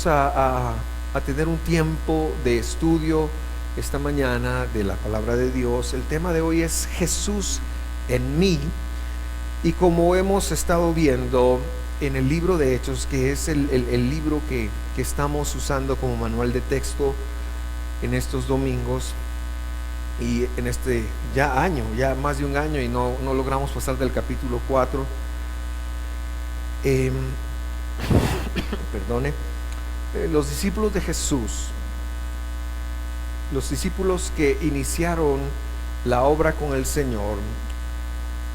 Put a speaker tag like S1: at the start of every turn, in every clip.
S1: vamos a tener un tiempo de estudio esta mañana de la palabra de Dios. El tema de hoy es Jesús en mí, y como hemos estado viendo en el libro de Hechos, que es el libro que estamos usando como manual de texto en estos domingos, y en este ya más de un año, y no logramos pasar del capítulo 4. Perdone. Los discípulos de Jesús, los discípulos que iniciaron la obra con el Señor,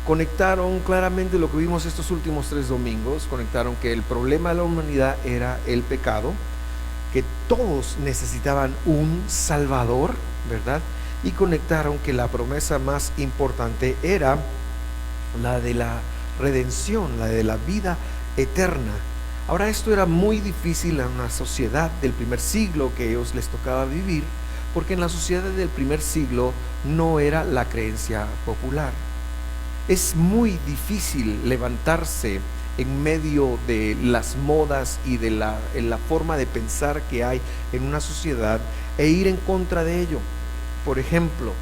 S1: conectaron claramente lo que vimos estos últimos 3 domingos. Conectaron que el problema de la humanidad era el pecado, que todos necesitaban un Salvador, ¿verdad? Y conectaron que la promesa más importante era la de la redención, la de la vida eterna. Ahora, esto era muy difícil en una sociedad del primer siglo que a ellos les tocaba vivir, porque en la sociedad del primer siglo no era la creencia popular. Es muy difícil levantarse en medio de las modas y de la forma de pensar que hay en una sociedad e ir en contra de ello. Por ejemplo,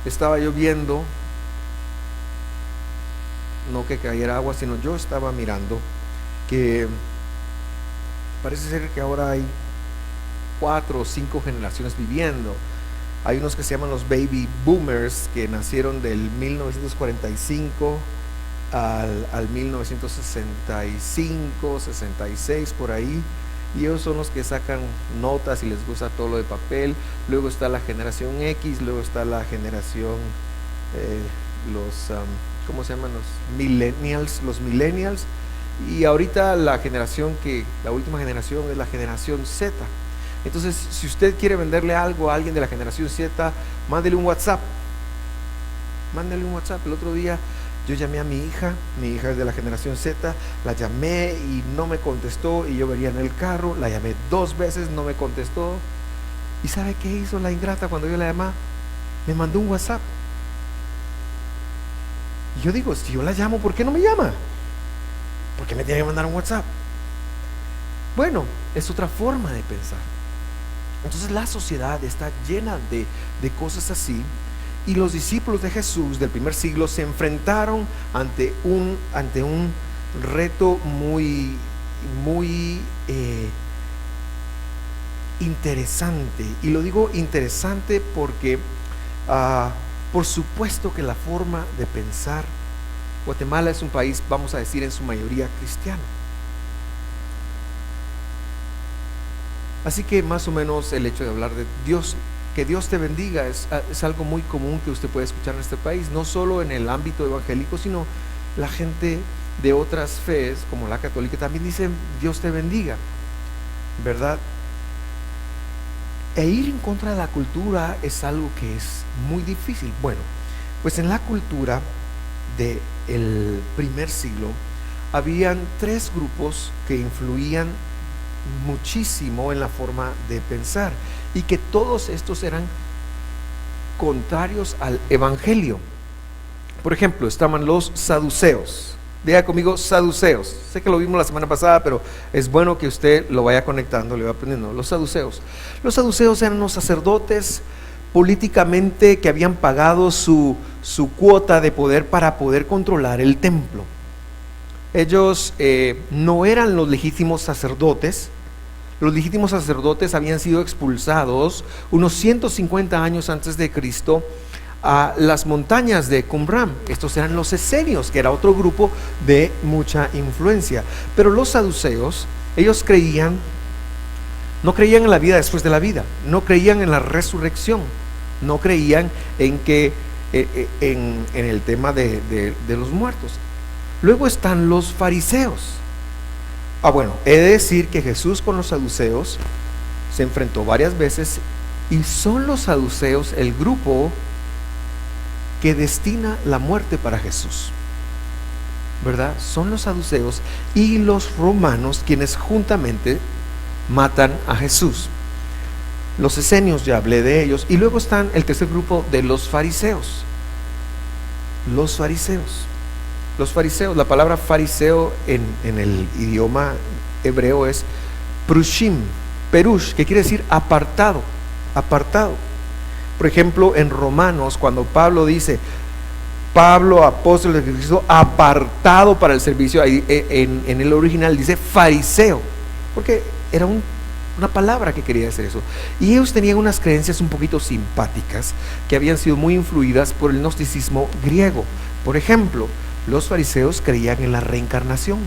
S1: estaba lloviendo, no que cayera agua, sino yo estaba mirando que parece ser que ahora hay 4 o 5 generaciones viviendo. Hay unos que se llaman los baby boomers, que nacieron del 1945 al 1965, 66, por ahí, y ellos son los que sacan notas y les gusta todo lo de papel. Luego está la generación X, luego está la generación ¿cómo se llaman? Los millennials, y ahorita la última generación es la generación Z. Entonces, si usted quiere venderle algo a alguien de la generación Z, mándele un WhatsApp. El otro día yo llamé a mi hija es de la generación Z, la llamé y no me contestó, y yo venía en el carro, la llamé 2 veces, no me contestó. ¿Y sabe qué hizo la ingrata cuando yo la llamé? Me mandó un WhatsApp. Y yo digo, si yo la llamo, ¿por qué no me llama? ¿Por qué me tiene que mandar un WhatsApp? Bueno, es otra forma de pensar. Entonces la sociedad está llena de cosas así, y los discípulos de Jesús del primer siglo se enfrentaron ante un reto muy interesante. Y lo digo interesante porque por supuesto que la forma de pensar, Guatemala es un país, vamos a decir, en su mayoría cristiano. Así que más o menos el hecho de hablar de Dios, que Dios te bendiga, es algo muy común que usted puede escuchar en este país, no solo en el ámbito evangélico, sino la gente de otras fees, como la católica, también dicen Dios te bendiga, ¿verdad? E ir en contra de la cultura es algo que es muy difícil. Bueno, pues en la cultura del primer siglo habían 3 grupos que influían muchísimo en la forma de pensar, y que todos estos eran contrarios al evangelio. Por ejemplo, estaban los saduceos. Diga conmigo, saduceos. Sé que lo vimos la semana pasada, pero es bueno que usted lo vaya conectando, le va aprendiendo. Los saduceos eran los sacerdotes políticamente que habían pagado su cuota de poder para poder controlar el templo. Ellos no eran los legítimos sacerdotes. Los legítimos sacerdotes habían sido expulsados unos 150 años antes de Cristo a las montañas de Qumran. Estos eran los esenios, que era otro grupo de mucha influencia. Pero los saduceos, ellos no creían en la vida después de la vida, no creían en la resurrección, no creían en el tema de los muertos. Luego están los fariseos. Bueno, he de decir que Jesús con los saduceos se enfrentó varias veces, y son los saduceos el grupo que destina la muerte para Jesús, ¿verdad? Son los saduceos y los romanos quienes juntamente matan a Jesús. Los esenios, ya hablé de ellos, y luego están el tercer grupo de los fariseos. Los fariseos. Los fariseos, la palabra fariseo en el idioma hebreo es prushim, perush, que quiere decir apartado, apartado. Por ejemplo, en Romanos, cuando Pablo dice, Pablo, apóstol de Cristo, apartado para el servicio, ahí, en el original dice fariseo, porque era una palabra que quería decir eso. Y ellos tenían unas creencias un poquito simpáticas que habían sido muy influidas por el gnosticismo griego. Por ejemplo, los fariseos creían en la reencarnación.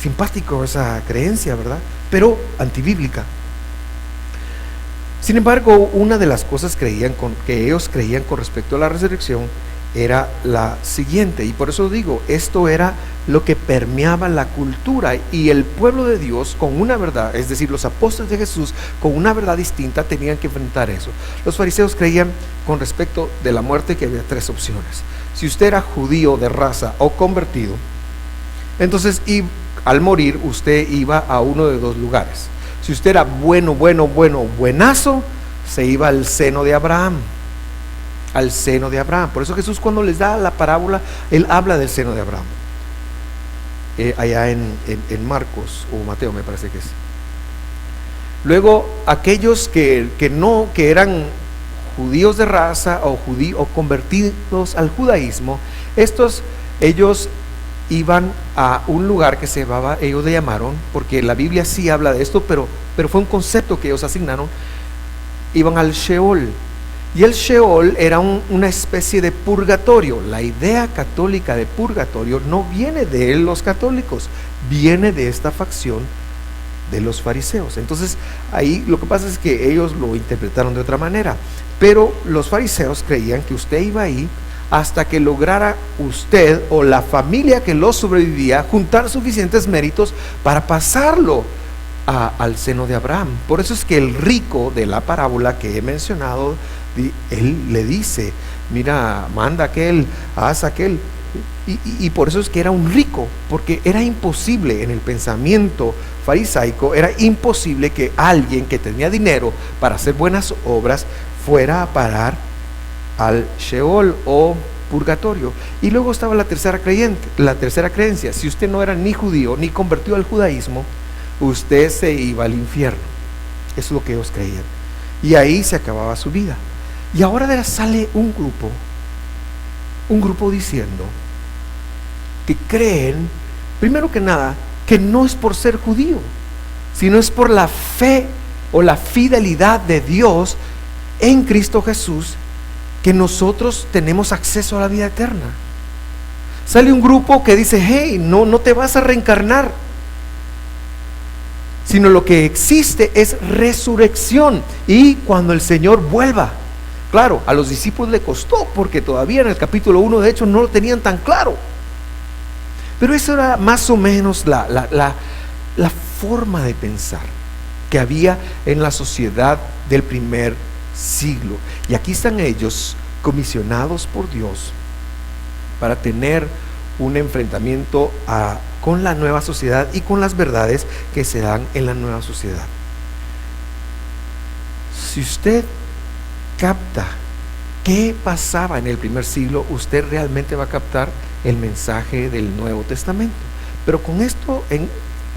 S1: Simpático esa creencia, ¿verdad? Pero antibíblica. Sin embargo, una de las cosas que ellos creían con respecto a la resurrección era la siguiente, y por eso digo, esto era lo que permeaba la cultura, y el pueblo de Dios con una verdad, es decir, los apóstoles de Jesús con una verdad distinta tenían que enfrentar eso. Los fariseos creían con respecto de la muerte que había tres opciones. Si usted era judío de raza o convertido, entonces al morir usted iba a uno de dos lugares. Si usted era buenazo, se iba al seno de Abraham. Al seno de Abraham. Por eso Jesús, cuando les da la parábola, él habla del seno de Abraham. Allá en Marcos o Mateo, me parece que es. Luego, aquellos que eran judíos de raza o convertidos al judaísmo, ellos iban a un lugar que se llamaba, ellos le llamaron, porque la Biblia sí habla de esto, pero fue un concepto que ellos asignaron, iban al Sheol. Y el Sheol era una especie de purgatorio. La idea católica de purgatorio no viene de los católicos, viene de esta facción de los fariseos. Entonces ahí lo que pasa es que ellos lo interpretaron de otra manera, pero los fariseos creían que usted iba ahí hasta que lograra usted o la familia que lo sobrevivía juntar suficientes méritos para pasarlo al seno de Abraham. Por eso es que el rico de la parábola que he mencionado, él le dice, mira, manda aquel, haz aquel, y por eso es que era un rico, porque era imposible en el pensamiento farisaico, era imposible que alguien que tenía dinero para hacer buenas obras fuera a parar al Sheol o purgatorio. Y luego estaba la tercera creencia: si usted no era ni judío ni convertido al judaísmo, usted se iba al infierno. Eso es lo que ellos creían, y ahí se acababa su vida. Y ahora sale un grupo diciendo que creen, primero que nada, que no es por ser judío, sino es por la fe o la fidelidad de Dios en Cristo Jesús, que nosotros tenemos acceso a la vida eterna. Sale un grupo que dice, hey, no te vas a reencarnar, sino lo que existe es resurrección, y cuando el Señor vuelva. Claro, a los discípulos le costó, porque todavía en el capítulo 1 de hecho no lo tenían tan claro, pero eso era más o menos la forma de pensar que había en la sociedad del primer siglo. Y aquí están ellos comisionados por Dios para tener un enfrentamiento con la nueva sociedad y con las verdades que se dan en la nueva sociedad. Si usted capta qué pasaba en el primer siglo, usted realmente va a captar el mensaje del Nuevo Testamento. Pero con esto en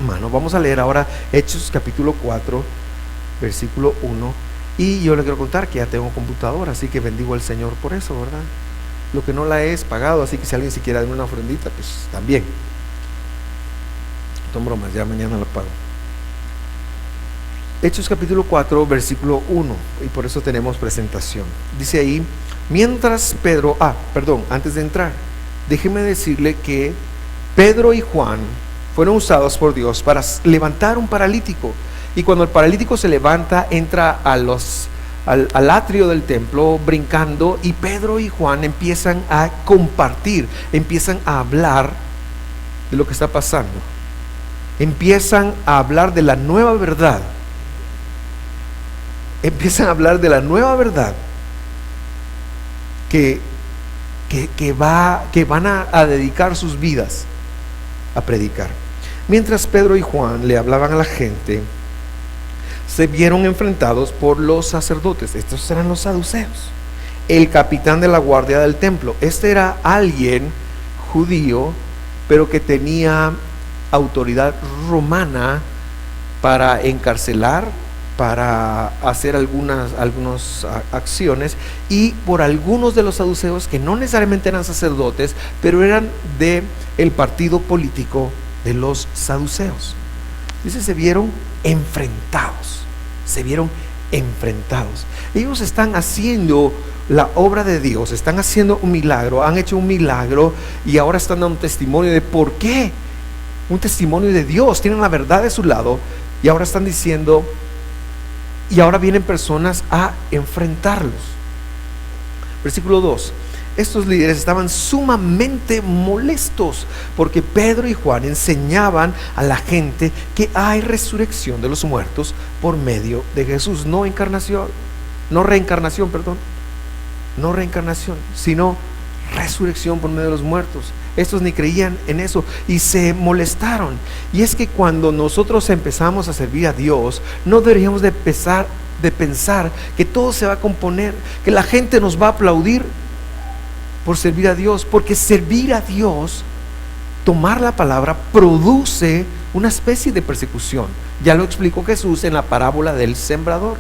S1: mano, vamos a leer ahora Hechos capítulo 4, versículo 1. Y yo le quiero contar que ya tengo computadora, así que bendigo al Señor por eso, ¿verdad? Lo que no la he pagado, así que si alguien se quiere dar una ofrendita, pues también. Son bromas, ya mañana la pago. Hechos capítulo 4, versículo 1, y por eso tenemos presentación. Dice ahí, mientras Pedro, antes de entrar, déjeme decirle que Pedro y Juan fueron usados por Dios para levantar un paralítico. Y cuando el paralítico se levanta, entra al atrio del templo brincando, y Pedro y Juan empiezan a compartir, empiezan a hablar de lo que está pasando, empiezan a hablar de la nueva verdad, que van a dedicar sus vidas a predicar. Mientras Pedro y Juan le hablaban a la gente, se vieron enfrentados por los sacerdotes. Estos eran los saduceos, el capitán de la guardia del templo. Este era alguien judío, pero que tenía autoridad romana para encarcelar, para hacer algunas acciones, y por algunos de los saduceos que no necesariamente eran sacerdotes, pero eran de el partido político de los saduceos. Dice, se vieron enfrentados. Ellos están haciendo la obra de Dios, están haciendo un milagro, han hecho un milagro y ahora están dando un testimonio de por qué. Un testimonio de Dios, tienen la verdad de su lado y ahora están diciendo, y ahora vienen personas a enfrentarlos. Versículo 2. Estos líderes estaban sumamente molestos porque Pedro y Juan enseñaban a la gente que hay resurrección de los muertos por medio de Jesús, no reencarnación, sino resurrección por medio de los muertos. Estos ni creían en eso y se molestaron. Y es que cuando nosotros empezamos a servir a Dios, no deberíamos de pensar que todo se va a componer, que la gente nos va a aplaudir por servir a Dios, porque servir a Dios, tomar la palabra, produce una especie de persecución. Ya lo explicó Jesús en la parábola del sembrador,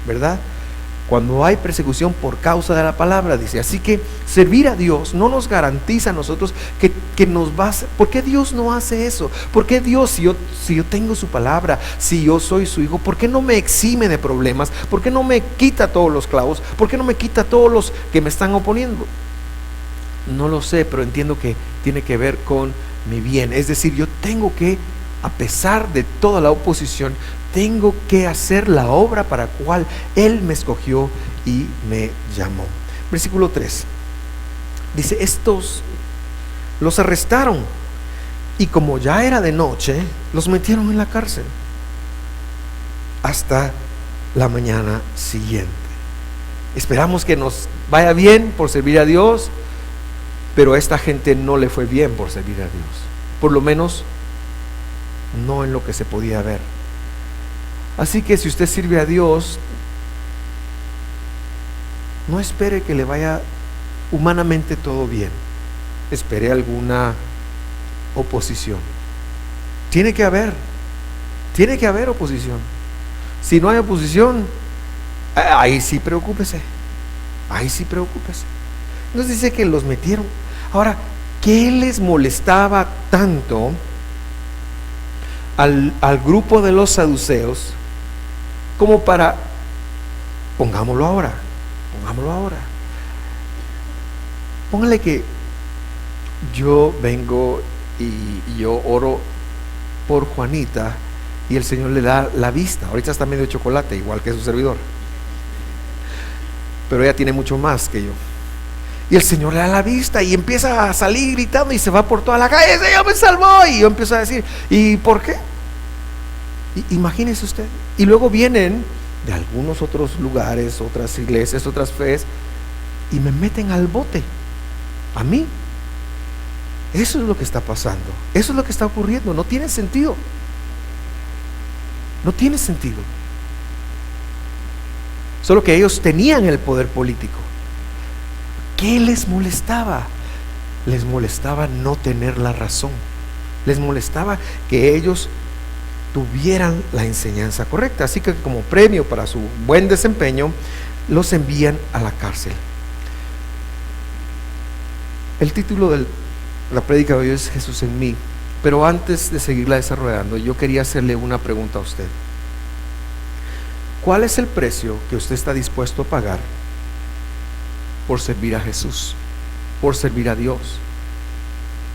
S1: ¿verdad? Cuando hay persecución por causa de la palabra, dice. Así que servir a Dios no nos garantiza a nosotros que nos va a hacer. ¿Por qué Dios no hace eso? ¿Por qué Dios, si yo tengo su palabra, si yo soy su hijo, por qué no me exime de problemas? ¿Por qué no me quita todos los clavos? ¿Por qué no me quita todos los que me están oponiendo? No lo sé, pero entiendo que tiene que ver con mi bien. Es decir, yo tengo que, a pesar de toda la oposición, tengo que hacer la obra para la cual Él me escogió y me llamó. Versículo 3 dice, estos los arrestaron y como ya era de noche, los metieron en la cárcel hasta la mañana siguiente. Esperamos que nos vaya bien por servir a Dios, pero a esta gente no le fue bien por servir a Dios, por lo menos no en lo que se podía ver. Así que si usted sirve a Dios, no espere que le vaya humanamente todo bien, espere alguna oposición. Tiene que haber oposición. Si no hay oposición, ahí sí preocúpese. Entonces dice que los metieron. Ahora, ¿qué les molestaba tanto al grupo de los saduceos como para, pongámoslo ahora? Póngale que yo vengo y yo oro por Juanita y el Señor le da la vista. Ahorita está medio chocolate, igual que su servidor, pero ella tiene mucho más que yo. Y el Señor le da la vista y empieza a salir gritando y se va por toda la calle. ¡El Señor me salvó! Y yo empiezo a decir, ¿y por qué? Imagínese usted. Y luego vienen de algunos otros lugares, otras iglesias, otras fees, y me meten al bote a mí. Eso es lo que está pasando, eso es lo que está ocurriendo. No tiene sentido. Solo que ellos tenían el poder político. ¿Qué les molestaba? Les molestaba no tener la razón. Les molestaba que ellos tuvieran la enseñanza correcta. Así que como premio para su buen desempeño, los envían a la cárcel. El título de la prédica de hoy es Jesús en mí. Pero antes de seguirla desarrollando, yo quería hacerle una pregunta a usted. ¿Cuál es el precio que usted está dispuesto a pagar por servir a Jesús, por servir a Dios,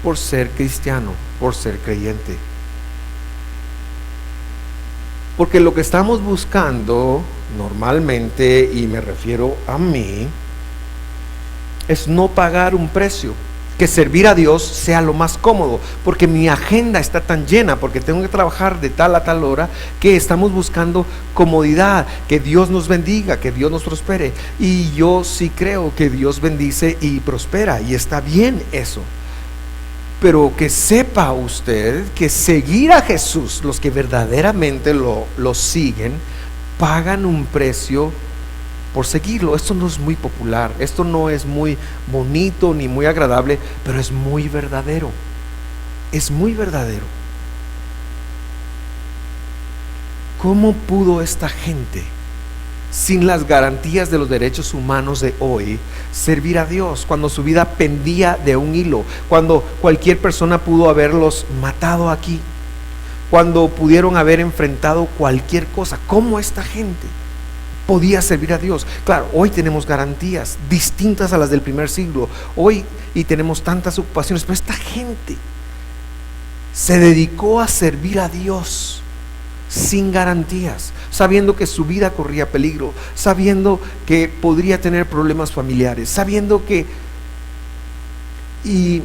S1: por ser cristiano, por ser creyente? Porque lo que estamos buscando normalmente, y me refiero a mí, es no pagar un precio, que servir a Dios sea lo más cómodo, porque mi agenda está tan llena, porque tengo que trabajar de tal a tal hora, que estamos buscando comodidad, que Dios nos bendiga, que Dios nos prospere. Y yo sí creo que Dios bendice y prospera, y está bien eso. Pero que sepa usted que seguir a Jesús, los que verdaderamente lo siguen, pagan un precio por seguirlo. Esto no es muy popular, esto no es muy bonito ni muy agradable, pero es muy verdadero. Es muy verdadero. ¿Cómo pudo esta gente, sin las garantías de los derechos humanos de hoy, servir a Dios cuando su vida pendía de un hilo, cuando cualquier persona pudo haberlos matado aquí, cuando pudieron haber enfrentado cualquier cosa? ¿Cómo esta gente podía servir a Dios? Claro, hoy tenemos garantías distintas a las del primer siglo, hoy, y tenemos tantas ocupaciones, pero esta gente se dedicó a servir a Dios sin garantías, sabiendo que su vida corría peligro, sabiendo que podría tener problemas familiares, sabiendo que... Y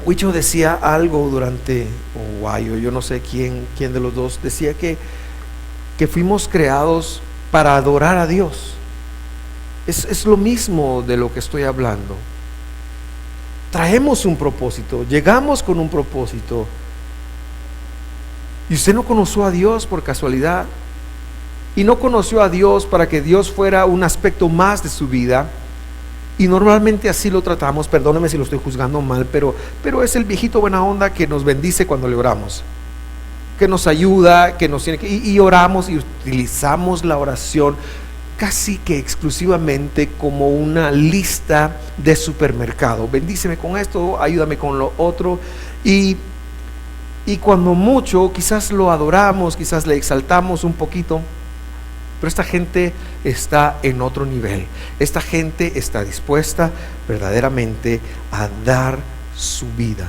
S1: Huicho decía algo durante, o Guayo, yo no sé quién de los dos, decía que fuimos creados para adorar a Dios. Es lo mismo de lo que estoy hablando. Traemos un propósito, llegamos con un propósito. Y usted no conoció a Dios por casualidad, y no conoció a Dios para que Dios fuera un aspecto más de su vida, y normalmente así lo tratamos. Perdóneme si lo estoy juzgando mal, pero es el viejito buena onda que nos bendice cuando le oramos, que nos ayuda, que nos tiene que, y oramos y utilizamos la oración casi que exclusivamente como una lista de supermercado. Bendíceme con esto, ayúdame con lo otro, y cuando mucho quizás lo adoramos, quizás le exaltamos un poquito, pero esta gente está en otro nivel. Esta gente está dispuesta verdaderamente a dar su vida.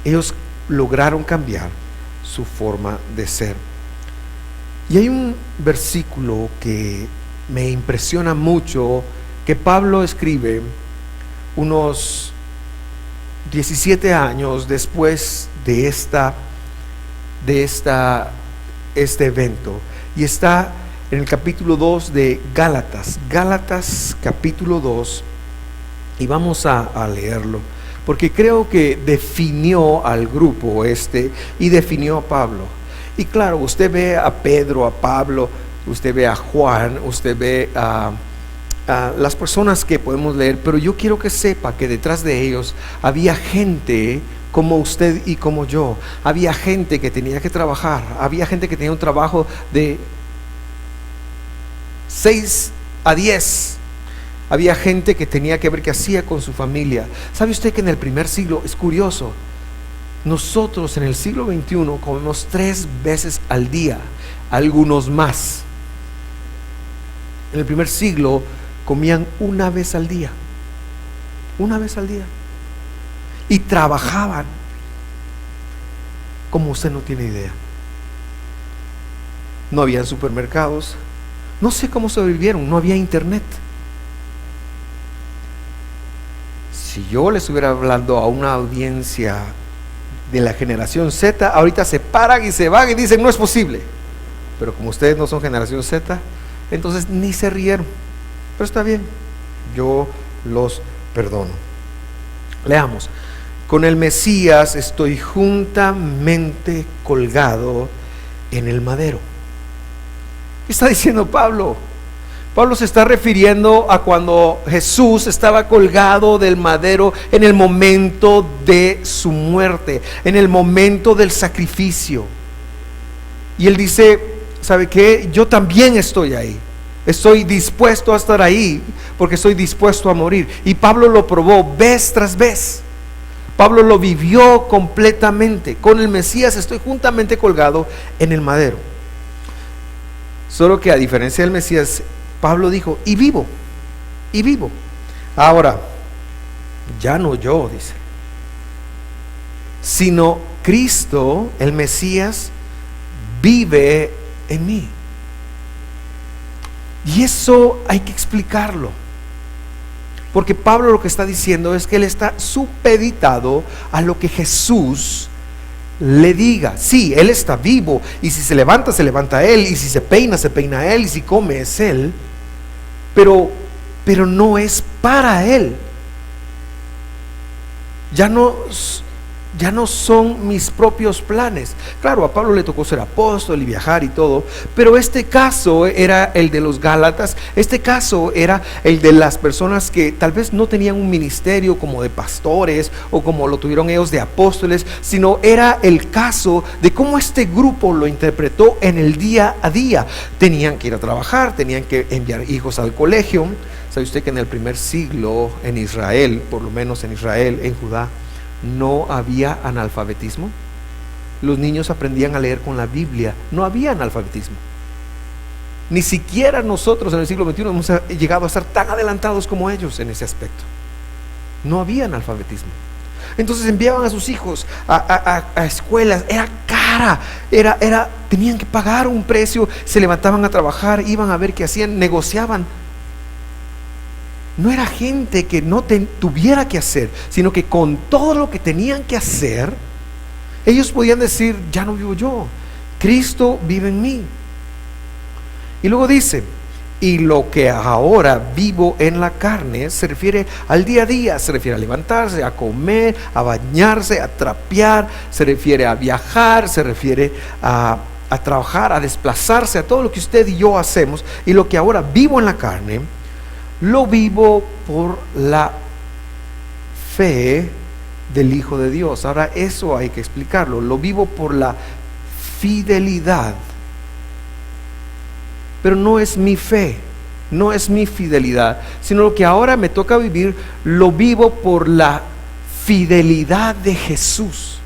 S1: Ellos lograron cambiar su forma de ser. Y hay un versículo que me impresiona mucho, que Pablo escribe unos 17 años después de este evento, y está en el capítulo 2 de Gálatas capítulo 2, y vamos a leerlo, porque creo que definió al grupo y definió a Pablo. Y claro, usted ve a Pedro, a Pablo, usted ve a Juan, usted ve a las personas que podemos leer, pero yo quiero que sepa que detrás de ellos había gente como usted y como yo. Había gente que tenía que trabajar, había gente que tenía un trabajo de 6 a 10, había gente que tenía que ver qué hacía con su familia. ¿Sabe usted que en el primer siglo, es curioso, nosotros en el siglo XXI comemos 3 veces al día, algunos más? En el primer siglo comían una vez al día, y trabajaban como usted no tiene idea. No había supermercados, no sé cómo sobrevivieron, no había internet. Si yo les estuviera hablando a una audiencia de la generación Z, ahorita se paran y se van y dicen no es posible, pero como ustedes no son generación Z, entonces ni se rieron. Pero está bien, yo los perdono. Leamos. Con el Mesías estoy juntamente colgado en el madero. ¿Qué está diciendo Pablo? Pablo se está refiriendo a cuando Jesús estaba colgado del madero en el momento de su muerte, en el momento del sacrificio. Y él dice, ¿sabe qué? Yo también estoy ahí. Estoy dispuesto a estar ahí porque estoy dispuesto a morir. Y Pablo lo probó vez tras vez. Pablo lo vivió completamente. Con el Mesías estoy juntamente colgado en el madero. Solo que a diferencia del Mesías, Pablo dijo, y vivo. Ahora, ya no yo, dice, sino Cristo, el Mesías, vive en mí. Y eso hay que explicarlo, porque Pablo lo que está diciendo es que él está supeditado a lo que Jesús le diga. Sí, él está vivo, y si se levanta él, y si se peina él, y si come es él, pero no es para él. Ya no ya no son mis propios planes. Claro, a Pablo le tocó ser apóstol y viajar y todo, pero este caso era el de los Gálatas, este caso era el de las personas que tal vez no tenían un ministerio como de pastores o como lo tuvieron ellos de apóstoles, sino era el caso de cómo este grupo lo interpretó en el día a día. Tenían que ir a trabajar, tenían que enviar hijos al colegio. ¿Sabe usted que en el primer siglo en Israel, por lo menos en Israel, en Judá, no había analfabetismo? Los niños aprendían a leer con la Biblia, no había analfabetismo. Ni siquiera nosotros en el siglo XXI hemos llegado a estar tan adelantados como ellos en ese aspecto. No había analfabetismo. Entonces enviaban a sus hijos a escuelas, era cara, tenían que pagar un precio, se levantaban a trabajar, iban a ver qué hacían, negociaban. No era gente que no tuviera que hacer, sino que con todo lo que tenían que hacer, ellos podían decir: ya no vivo yo, Cristo vive en mí. Y luego dice: y lo que ahora vivo en la carne, se refiere al día a día, se refiere a levantarse, a comer, a bañarse, a trapear, se refiere a viajar, se refiere a trabajar, a desplazarse, a todo lo que usted y yo hacemos. Y lo que ahora vivo en la carne, lo vivo por la fe del Hijo de Dios. Ahora eso hay que explicarlo. Lo vivo por la fidelidad. Pero no es mi fe, no es mi fidelidad, sino lo que ahora me toca vivir, lo vivo por la fidelidad de Jesús.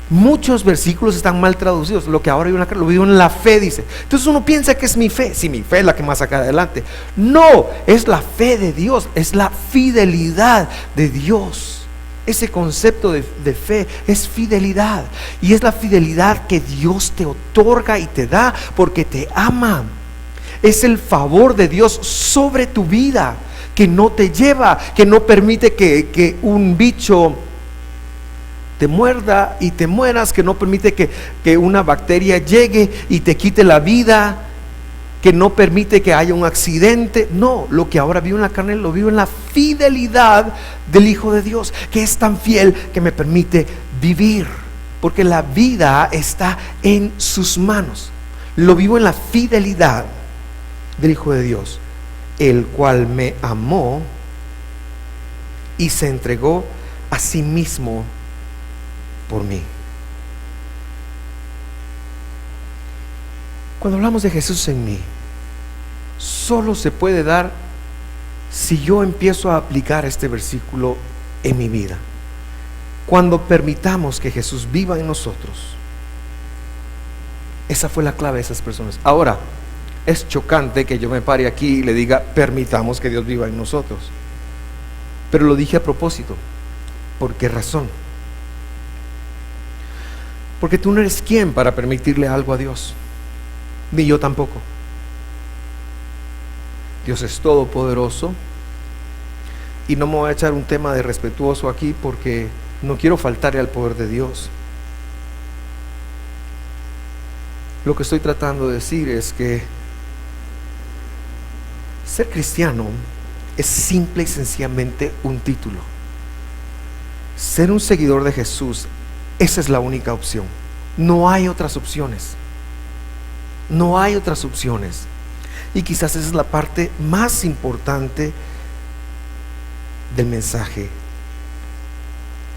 S1: Muchos versículos están mal traducidos. Lo que ahora lo vivo en la fe, dice. Entonces uno piensa que es mi fe. Si mi fe es la que más saca adelante. No, es la fe de Dios, es la fidelidad de Dios. Ese concepto de fe es fidelidad. Y es la fidelidad que Dios te otorga y te da porque te ama. Es el favor de Dios sobre tu vida, que no te lleva, que no permite que un bicho te muerda y te mueras, que no permite que una bacteria llegue y te quite la vida, que no permite que haya un accidente. No, lo que ahora vivo en la carne lo vivo en la fidelidad del Hijo de Dios, que es tan fiel que me permite vivir, porque la vida está en sus manos. Lo vivo en la fidelidad del Hijo de Dios, el cual me amó y se entregó a sí mismo por mí. Cuando hablamos de Jesús en mí, solo se puede dar si yo empiezo a aplicar este versículo en mi vida. Cuando permitamos que Jesús viva en nosotros. Esa fue la clave de esas personas. Ahora, es chocante que yo me pare aquí y le diga: permitamos que Dios viva en nosotros. Pero lo dije a propósito. ¿Por qué razón? Porque tú no eres quien para permitirle algo a Dios, ni yo tampoco. Dios es todopoderoso, y no me voy a echar un tema de respetuoso aquí porque no quiero faltarle al poder de Dios. Lo que estoy tratando de decir es que ser cristiano es simple y sencillamente un título. Ser un seguidor de Jesús, esa es la única opción. No hay otras opciones. No hay otras opciones. Y quizás esa es la parte más importante del mensaje.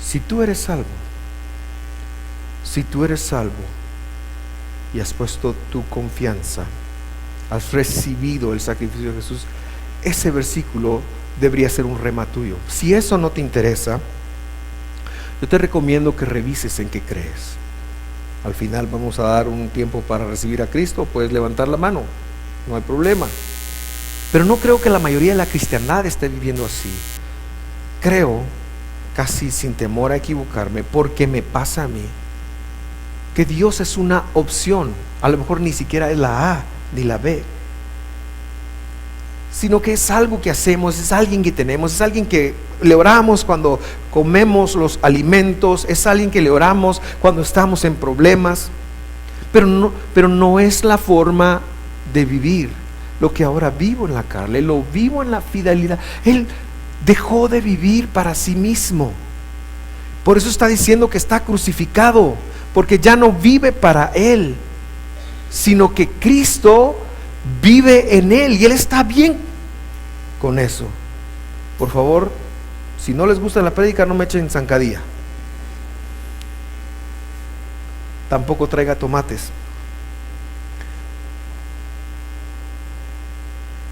S1: Si tú eres salvo, y has puesto tu confianza, has recibido el sacrificio de Jesús, ese versículo debería ser un rema tuyo. Si eso no te interesa, yo te recomiendo que revises en qué crees. Al final vamos a dar un tiempo para recibir a Cristo. Puedes levantar la mano, no hay problema. Pero no creo que la mayoría de la cristiandad esté viviendo así. Creo, casi sin temor a equivocarme, porque me pasa a mí, que Dios es una opción. A lo mejor ni siquiera es la A ni la B, sino que es algo que hacemos, es alguien que tenemos, es alguien que le oramos cuando comemos los alimentos, es alguien que le oramos cuando estamos en problemas, pero no es la forma de vivir. Lo que ahora vivo en la carne, lo vivo en la fidelidad. Él dejó de vivir para sí mismo, Por eso está diciendo que está crucificado, porque ya no vive para él, sino que Cristo vive en él y él está bien con eso. Por favor, si no les gusta la prédica, no me echen zancadilla. Tampoco traiga tomates.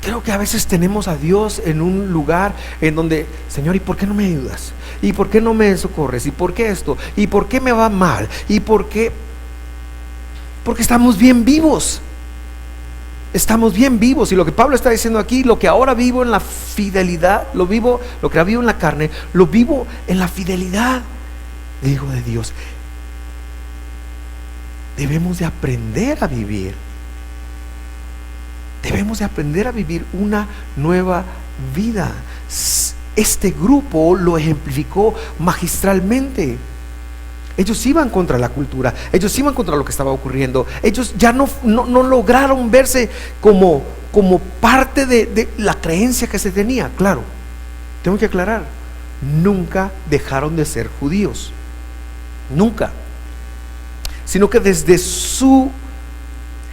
S1: Creo que a veces tenemos a Dios en un lugar en donde, Señor, ¿y por qué no me ayudas? ¿Y por qué no me socorres? ¿Y por qué esto? ¿Y por qué me va mal? ¿Y por qué? Porque estamos bien vivos. Estamos bien vivos. Y lo que Pablo está diciendo aquí, lo que ahora vivo en la fidelidad, lo que vivo en la carne, lo vivo en la fidelidad del Hijo de Dios. Debemos de aprender a vivir. Debemos de aprender a vivir una nueva vida. Este grupo lo ejemplificó magistralmente. Ellos iban contra la cultura, ellos iban contra lo que estaba ocurriendo. Ellos ya no lograron verse como parte de la creencia que se tenía. Claro, tengo que aclarar, nunca dejaron de ser judíos, nunca. Sino que desde su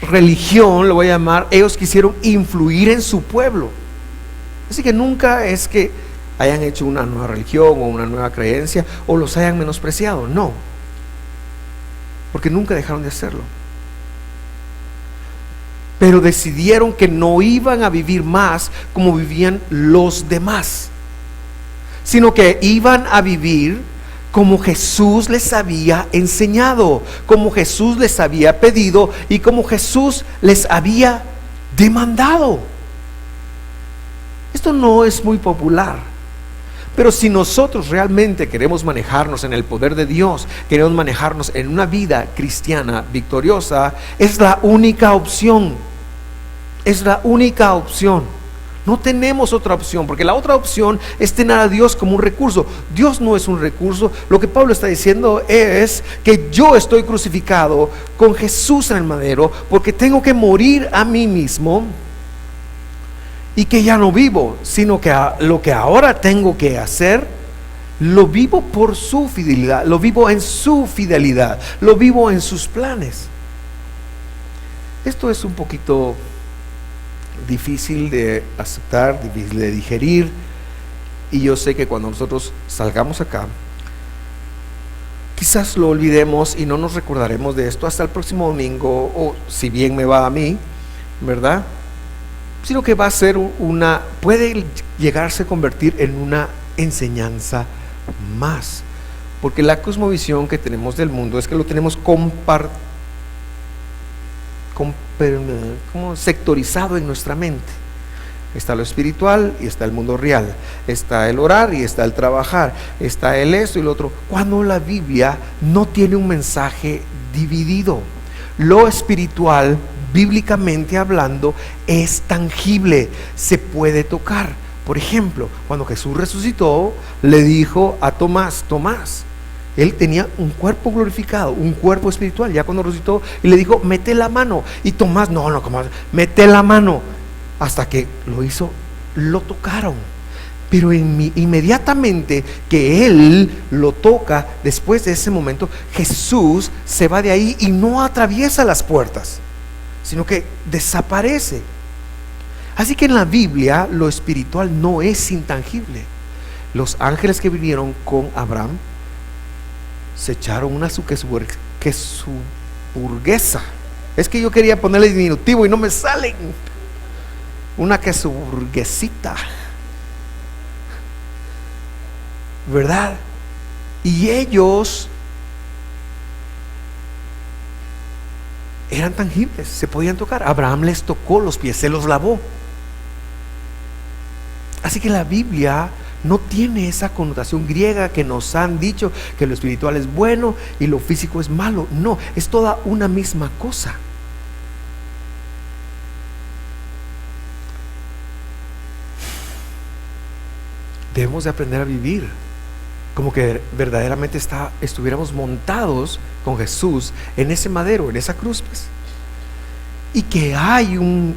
S1: religión, lo voy a llamar, ellos quisieron influir en su pueblo. Así que nunca es que hayan hecho una nueva religión o una nueva creencia o los hayan menospreciado, no, porque nunca dejaron de hacerlo. Pero decidieron que no iban a vivir más como vivían los demás, sino que iban a vivir como Jesús les había enseñado, como Jesús les había pedido y como Jesús les había demandado. Esto no es muy popular, pero si nosotros realmente queremos manejarnos en el poder de Dios, queremos manejarnos en una vida cristiana victoriosa, es la única opción. Es la única opción. No tenemos otra opción, porque la otra opción es tener a Dios como un recurso. Dios no es un recurso. Lo que Pablo está diciendo es que yo estoy crucificado con Jesús en el madero, porque tengo que morir a mí mismo, y que ya no vivo, sino que lo que ahora tengo que hacer, lo vivo por su fidelidad, lo vivo en su fidelidad, lo vivo en sus planes. Esto es un poquito difícil de aceptar, difícil de digerir, y yo sé que cuando nosotros salgamos acá, quizás lo olvidemos y no nos recordaremos de esto hasta el próximo domingo, o si bien me va a mí, ¿verdad? Sino que va a ser puede llegarse a convertir en una enseñanza más, porque la cosmovisión que tenemos del mundo es que lo tenemos como sectorizado en nuestra mente. Está lo espiritual y está el mundo real, está el orar y está el trabajar, está el esto y lo otro, cuando la Biblia no tiene un mensaje dividido. Lo espiritual, bíblicamente hablando, es tangible, se puede tocar. Por ejemplo, cuando Jesús resucitó, le dijo a Tomás, él tenía un cuerpo glorificado, un cuerpo espiritual, ya cuando resucitó, y le dijo, mete la mano. Y Tomás, no, como mete la mano. Hasta que lo hizo, lo tocaron. Pero inmediatamente que él lo toca, después de ese momento, Jesús se va de ahí y no atraviesa las puertas, sino que desaparece. Así que en la Biblia lo espiritual no es intangible. Los ángeles que vinieron con Abraham se echaron una quesuburguesa. Es que yo quería ponerle diminutivo y no me salen. Una quesuburguesita, ¿verdad? Y ellos eran tangibles, se podían tocar. Abraham les tocó los pies, se los lavó. Así que la Biblia no tiene esa connotación griega que nos han dicho que lo espiritual es bueno y lo físico es malo. No, es toda una misma cosa. Debemos de aprender a vivir como que verdaderamente estuviéramos montados con Jesús en ese madero, en esa cruz, pues, y que hay un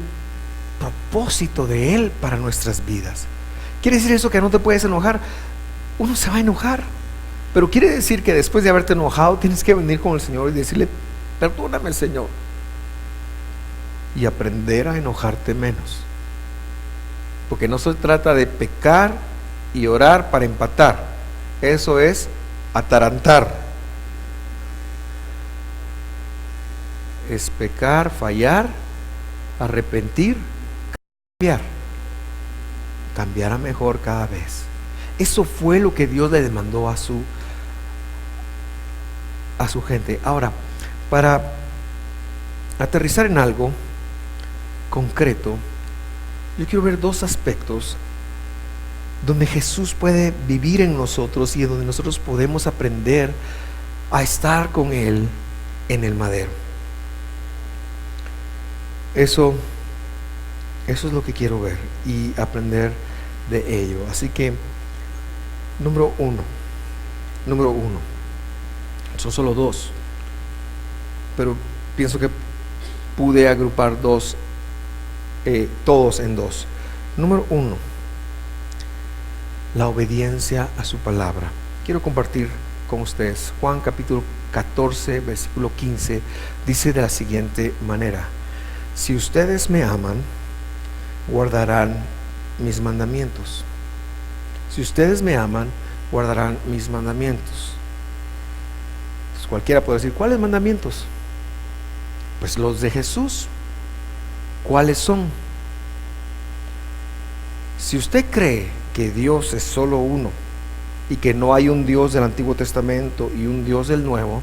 S1: propósito de Él para nuestras vidas. ¿Quiere decir eso que no te puedes enojar? Uno se va a enojar, Pero quiere decir que después de haberte enojado tienes que venir con el Señor y decirle: perdóname, Señor, y aprender a enojarte menos, porque no se trata de pecar y orar para empatar. Eso es atarantar. Es pecar, fallar, arrepentir, cambiar a mejor cada vez. Eso fue lo que Dios le demandó a su gente. Ahora, para aterrizar en algo concreto, yo quiero ver dos aspectos donde Jesús puede vivir en nosotros y en donde nosotros podemos aprender a estar con Él en el madero. Eso es lo que quiero ver y aprender de ello. Así que, número uno, son solo dos, pero pienso que pude agrupar todos en dos. Número uno, la obediencia a su palabra. Quiero compartir con ustedes Juan capítulo 14 versículo 15. Dice de la siguiente manera: si ustedes me aman, guardarán mis mandamientos. Si ustedes me aman, guardarán mis mandamientos. Entonces, cualquiera puede decir: ¿cuáles mandamientos? Pues los de Jesús. ¿Cuáles son? Si usted cree que Dios es solo uno y que no hay un Dios del Antiguo Testamento y un Dios del Nuevo,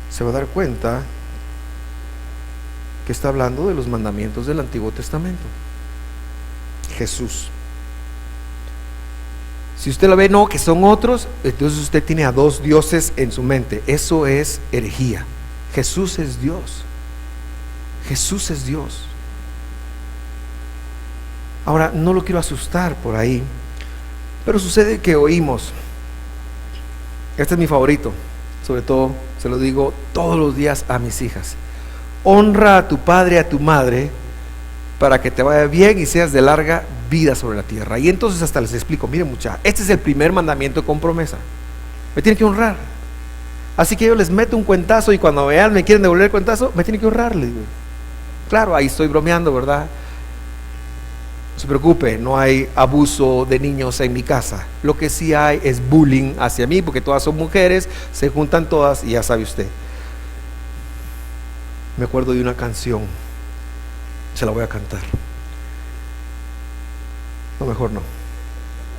S1: se va a dar cuenta que está hablando de los mandamientos del Antiguo Testamento. Jesús. Si usted lo ve, no, que son otros, entonces usted tiene a dos dioses en su mente. Eso es herejía. Jesús es Dios. Jesús es Dios. Ahora, no lo quiero asustar por ahí, pero sucede que oímos, este es mi favorito, sobre todo se lo digo todos los días a mis hijas: honra a tu padre y a tu madre para que te vaya bien y seas de larga vida sobre la tierra. Y entonces hasta les explico: miren, muchachos, este es el primer mandamiento con promesa, me tienen que honrar. Así que yo les meto un cuentazo y cuando vean me quieren devolver el cuentazo, me tienen que honrar, les digo. Claro, ahí estoy bromeando, ¿verdad? No se preocupe, no hay abuso de niños en mi casa. Lo que sí hay es bullying hacia mí, porque todas son mujeres, se juntan todas y ya sabe usted. Me acuerdo de una canción, se la voy a cantar. No, mejor no.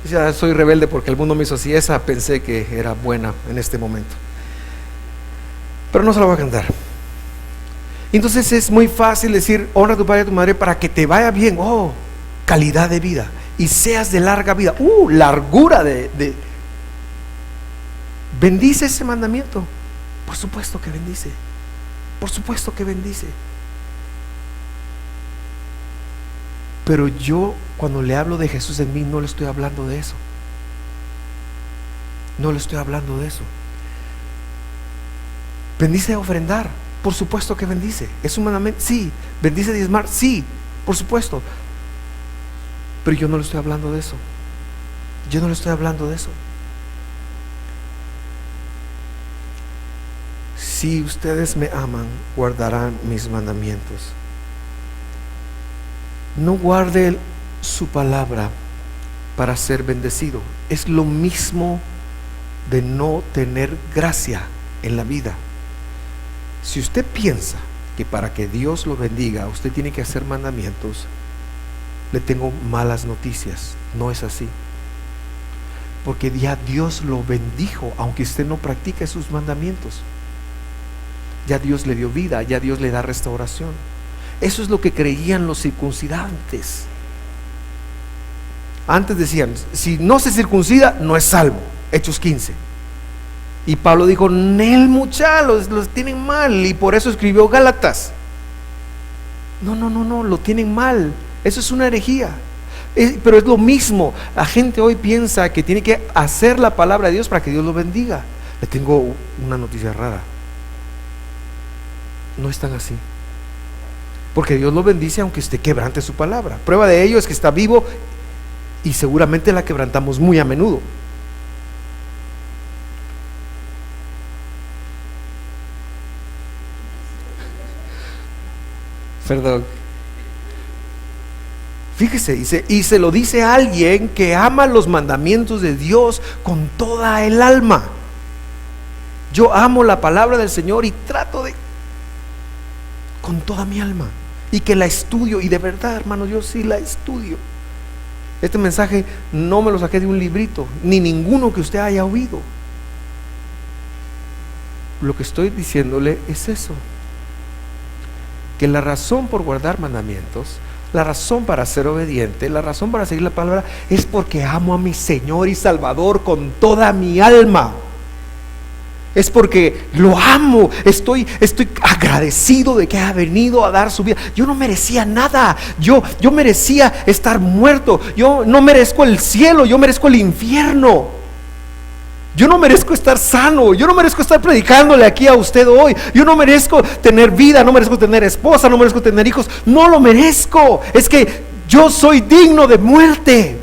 S1: Ya soy rebelde porque el mundo me hizo así. Esa pensé que era buena en este momento, pero no se la voy a cantar. Entonces es muy fácil decir: honra a tu padre y a tu madre para que te vaya bien. Oh, calidad de vida y seas de larga vida. Largura de bendice ese mandamiento. Por supuesto que bendice. Por supuesto que bendice. Pero yo, cuando le hablo de Jesús en mí, no le estoy hablando de eso. No le estoy hablando de eso. Bendice ofrendar. Por supuesto que bendice. ¿Es un mandamiento? Sí. ¿Bendice diezmar? Sí, por supuesto. Pero yo no le estoy hablando de eso. Yo no le estoy hablando de eso. Si ustedes me aman, guardarán mis mandamientos. No guarde su palabra para ser bendecido. Es lo mismo de no tener gracia en la vida. Si usted piensa que para que Dios lo bendiga usted tiene que hacer mandamientos, le tengo malas noticias. No es así, porque ya Dios lo bendijo, aunque usted no practique sus mandamientos. Ya Dios le dio vida, ya Dios le da restauración. Eso es lo que creían los circuncidantes. Antes decían: si no se circuncida no es salvo. Hechos 15. Y Pablo dijo: Nel, muchachos, los tienen mal, y por eso escribió Gálatas. No, lo tienen mal. Eso es una herejía. Pero es lo mismo. La gente hoy piensa que tiene que hacer la palabra de Dios para que Dios lo bendiga. Le tengo una noticia rara: no es tan así, porque Dios lo bendice aunque usted quebrante su palabra. Prueba de ello es que está vivo y seguramente la quebrantamos muy a menudo. Perdón. Fíjese, dice, y se lo dice a alguien que ama los mandamientos de Dios con toda el alma. Yo amo la palabra del Señor y trato de, con toda mi alma, y que la estudio, y de verdad, hermano, yo sí la estudio. Este mensaje no me lo saqué de un librito, ni ninguno que usted haya oído. Lo que estoy diciéndole es eso, que la razón por guardar mandamientos, la razón para ser obediente, la razón para seguir la palabra, es porque amo a mi Señor y Salvador con toda mi alma. Es porque lo amo, estoy agradecido de que ha venido a dar su vida. Yo no merecía nada, yo merecía estar muerto, yo no merezco el cielo, yo merezco el infierno. Yo no merezco estar sano, yo no merezco estar predicándole aquí a usted hoy, yo no merezco tener vida, no merezco tener esposa, no merezco tener hijos, no lo merezco. Es que yo soy digno de muerte,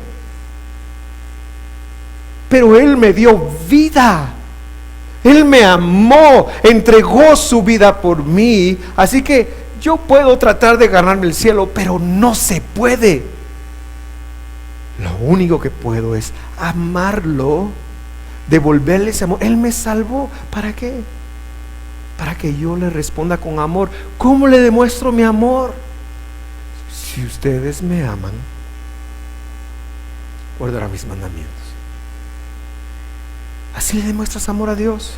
S1: pero Él me dio vida. Él me amó, entregó su vida por mí. Así que yo puedo tratar de ganarme el cielo, pero no se puede. Lo único que puedo es amarlo, devolverle ese amor. Él me salvó. ¿Para qué? Para que yo le responda con amor. ¿Cómo le demuestro mi amor? Si ustedes me aman, guardarán mis mandamientos. Así le demuestras amor a Dios.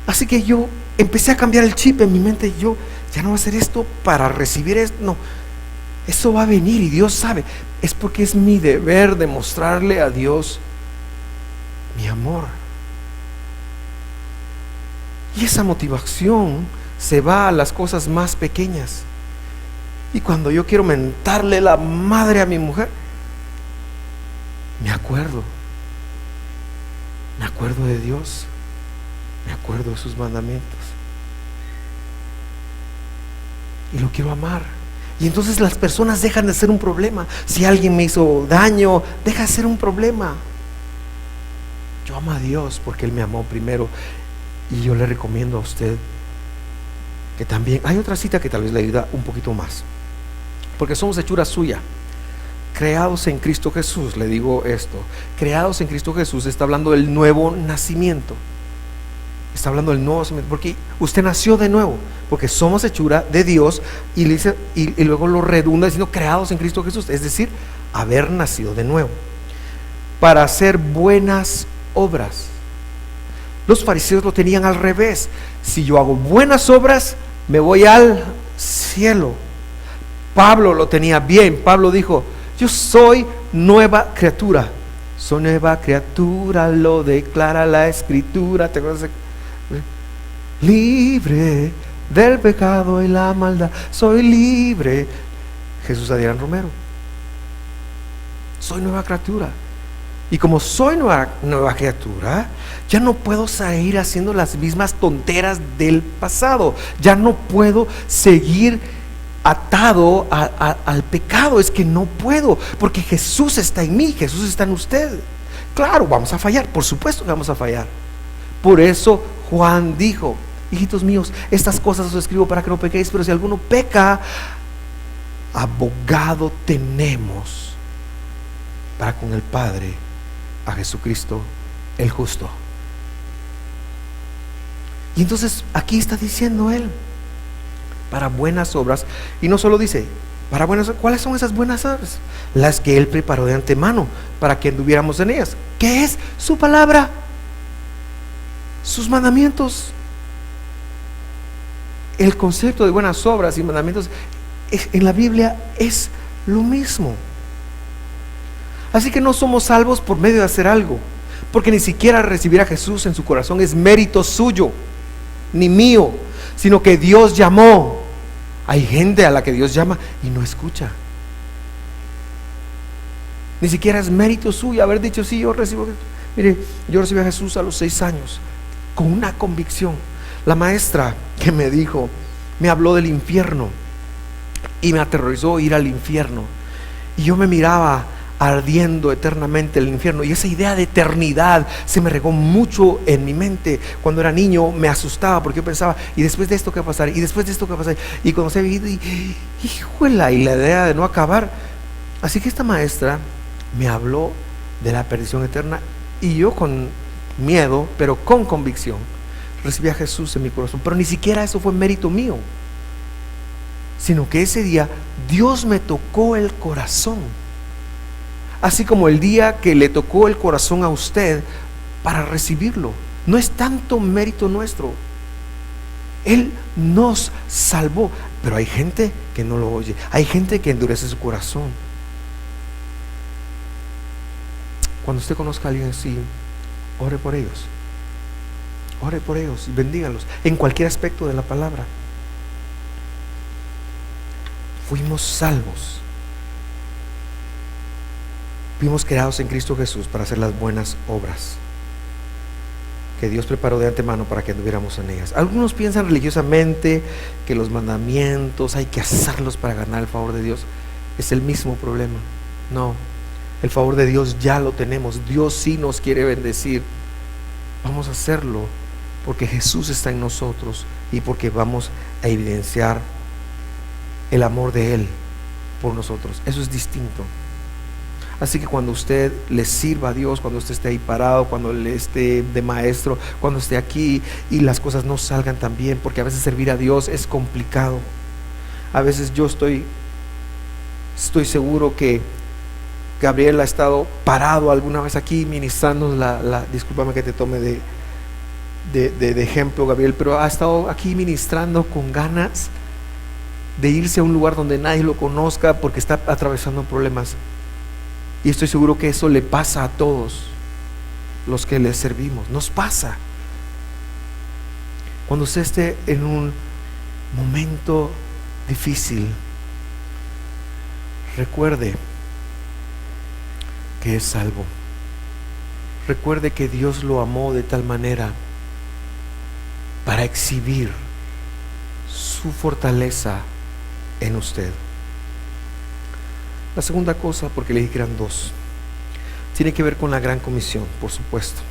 S1: Así que yo empecé a cambiar el chip en mi mente. Yo ya no voy a hacer esto para recibir esto. No, eso va a venir y Dios sabe. Es porque es mi deber demostrarle a Dios mi amor. Y esa motivación se va a las cosas más pequeñas. Y cuando yo quiero mentarle la madre a mi mujer, me acuerdo de Dios, me acuerdo de sus mandamientos y lo quiero amar. Y entonces las personas dejan de ser un problema. Si alguien me hizo daño, deja de ser un problema. Yo amo a Dios porque Él me amó primero. Y yo le recomiendo a usted que también, hay otra cita que tal vez le ayuda un poquito más, porque somos hechura suya, creados en Cristo Jesús. Le digo esto, creados en Cristo Jesús, está hablando del nuevo nacimiento. Está hablando del nuevo nacimiento, porque usted nació de nuevo, porque somos hechura de Dios. Y luego lo redunda diciendo creados en Cristo Jesús, es decir, haber nacido de nuevo, para hacer buenas obras. Los fariseos lo tenían al revés. Si yo hago buenas obras, me voy al cielo. Pablo lo tenía bien. Pablo dijo: yo soy nueva criatura. Soy nueva criatura, lo declara la Escritura. ¿Te acuerdas? Libre del pecado y la maldad. Soy libre. Jesús Adrián Romero. Soy nueva criatura. Y como soy nueva criatura, ya no puedo seguir haciendo las mismas tonteras del pasado. Ya no puedo seguir atado al pecado. Es que no puedo, porque Jesús está en mí, Jesús está en usted. Claro, vamos a fallar, por supuesto que vamos a fallar. Por eso Juan dijo: hijitos míos, estas cosas os escribo para que no pequéis, pero si alguno peca, abogado tenemos para con el Padre, a Jesucristo el justo. Y entonces aquí está diciendo Él, para buenas obras. Y no solo dice para buenas obras. ¿Cuáles son esas buenas obras? Las que Él preparó de antemano para que anduviéramos en ellas. ¿Qué es? Su palabra, sus mandamientos. El concepto de buenas obras y mandamientos en la Biblia es lo mismo. Así que no somos salvos por medio de hacer algo, porque ni siquiera recibir a Jesús en su corazón es mérito suyo ni mío, sino que Dios llamó. Hay gente a la que Dios llama y no escucha. Ni siquiera es mérito suyo haber dicho: sí, yo recibo. Mire, yo recibí a Jesús a los 6 años con una convicción. La maestra que me dijo, me habló del infierno y me aterrorizó ir al infierno. Y yo me miraba ardiendo eternamente en el infierno. Y esa idea de eternidad se me regó mucho en mi mente. Cuando era niño me asustaba porque yo pensaba, ¿y después de esto qué va a pasar? ¿Y después de esto qué va a pasar? Y cuando se veía, híjole, y la idea de no acabar. Así que esta maestra me habló de la perdición eterna, y yo con miedo, pero con convicción, recibí a Jesús en mi corazón. Pero ni siquiera eso fue mérito mío, sino que ese día Dios me tocó el corazón, así como el día que le tocó el corazón a usted para recibirlo. No es tanto mérito nuestro, Él nos salvó. Pero hay gente que no lo oye, hay gente que endurece su corazón. Cuando usted conozca a alguien así, ore por ellos y bendígalos en cualquier aspecto de la palabra. Fuimos salvos, fuimos creados en Cristo Jesús para hacer las buenas obras que Dios preparó de antemano para que anduviéramos en ellas. Algunos piensan religiosamente que los mandamientos hay que hacerlos para ganar el favor de Dios. Es el mismo problema. No, el favor de Dios ya lo tenemos. Dios sí nos quiere bendecir. Vamos a hacerlo porque Jesús está en nosotros y porque vamos a evidenciar el amor de Él por nosotros. Eso es distinto. Así que cuando usted le sirva a Dios, cuando usted esté ahí parado, cuando le esté de maestro, cuando esté aquí y las cosas no salgan tan bien, porque a veces servir a Dios es complicado. A veces yo estoy seguro que Gabriel ha estado parado alguna vez aquí ministrando discúlpame que te tome de ejemplo, Gabriel, pero ha estado aquí ministrando con ganas de irse a un lugar donde nadie lo conozca porque está atravesando problemas. Y estoy seguro que eso le pasa a todos los que le servimos. Nos pasa. Cuando usted esté en un momento difícil, recuerde que es salvo. Recuerde que Dios lo amó de tal manera para exhibir su fortaleza en usted. La segunda cosa, porque le dije que eran dos, tiene que ver con la gran comisión, por supuesto.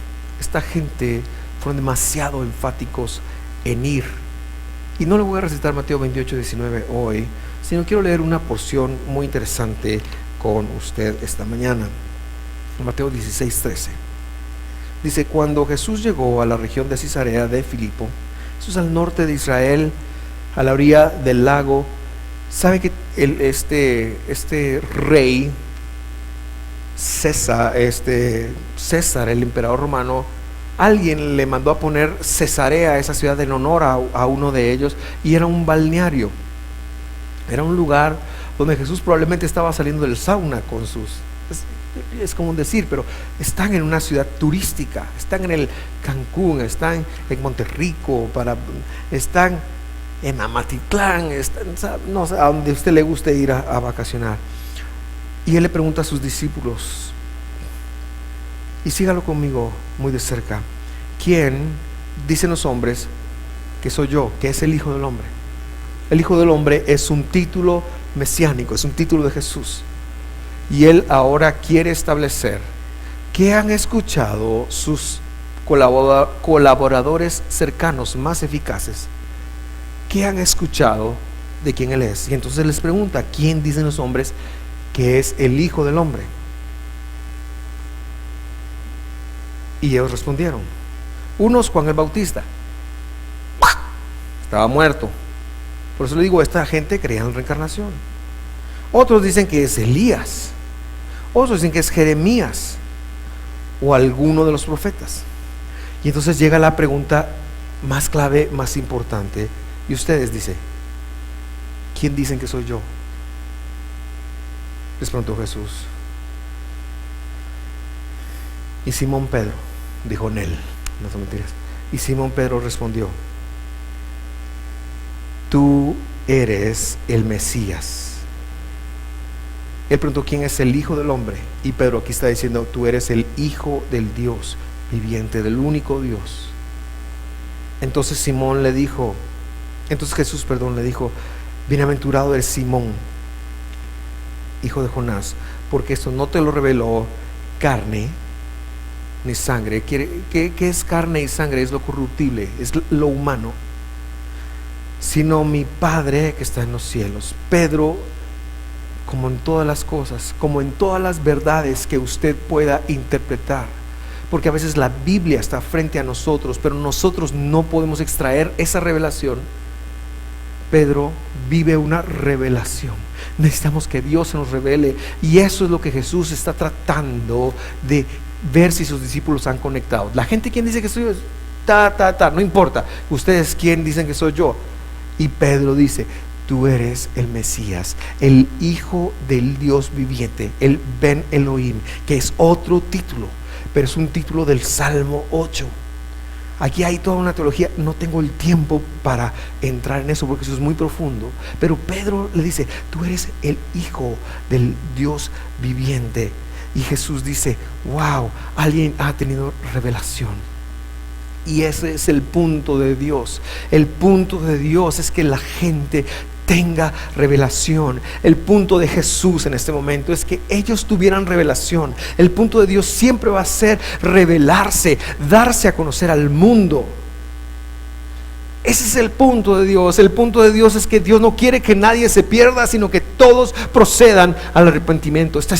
S1: Esta gente fueron demasiado enfáticos en ir. Y no le voy a recitar Mateo 28:19 hoy, sino quiero leer una porción muy interesante con usted esta mañana. Mateo 16:13. Dice: cuando Jesús llegó a la región de Cesarea de Filipo, eso es al norte de Israel, a la orilla del lago. ¿Sabe que este rey César, el emperador romano, alguien le mandó a poner Cesarea, esa ciudad, en honor a uno de ellos, y era un balneario, era un lugar donde Jesús probablemente estaba saliendo del sauna con sus, es como decir, pero están en una ciudad turística, están en el Cancún, están en Monterrico, están en Amatitlán, no sé, a donde a usted le guste ir a vacacionar. Y él le pregunta a sus discípulos, y sígalo conmigo muy de cerca: ¿quién dicen los hombres que soy yo? Que es el Hijo del Hombre. El Hijo del Hombre es un título mesiánico, es un título de Jesús. Y él ahora quiere establecer que han escuchado sus colaboradores cercanos más eficaces, que han escuchado de quién él es. Y entonces les pregunta: ¿quién dicen los hombres que es el Hijo del Hombre? Y ellos respondieron: unos, Juan el Bautista, estaba muerto. Por eso le digo, esta gente creía en la reencarnación. Otros dicen que es Elías. Otros dicen que es Jeremías o alguno de los profetas. Y entonces llega la pregunta más clave, más importante: y ustedes, dice, ¿quién dicen que soy yo? Les preguntó Jesús. Y Simón Pedro dijo: Nel, no son mentiras. Y Simón Pedro respondió: tú eres el Mesías. Él preguntó: ¿quién es el Hijo del Hombre? Y Pedro aquí está diciendo: tú eres el Hijo del Dios viviente, del único Dios. Entonces Jesús le dijo: bienaventurado eres Simón, hijo de Jonás, porque esto no te lo reveló carne ni sangre. ¿Qué es carne y sangre? Es lo corruptible, es lo humano, sino mi Padre que está en los cielos. Pedro, como en todas las cosas, como en todas las verdades que usted pueda interpretar, porque a veces la Biblia está frente a nosotros, pero nosotros no podemos extraer esa revelación. Pedro vive una revelación. Necesitamos que Dios se nos revele, y eso es lo que Jesús está tratando de ver si sus discípulos han conectado. La gente, ¿quién dice que soy yo? No importa. Ustedes, ¿quién dicen que soy yo? Y Pedro dice: tú eres el Mesías, el Hijo del Dios viviente, el Ben Elohim, que es otro título, pero es un título del Salmo 8. Aquí hay toda una teología, no tengo el tiempo para entrar en eso porque eso es muy profundo, pero Pedro le dice: tú eres el Hijo del Dios viviente. Y Jesús dice: wow, alguien ha tenido revelación. Y ese es el punto de Dios. El punto de Dios es que la gente tenga revelación. El punto de Jesús en este momento es que ellos tuvieran revelación. El punto de Dios siempre va a ser revelarse, darse a conocer al mundo. Ese es el punto de Dios. El punto de Dios es que Dios no quiere que nadie se pierda, sino que todos procedan al arrepentimiento. Está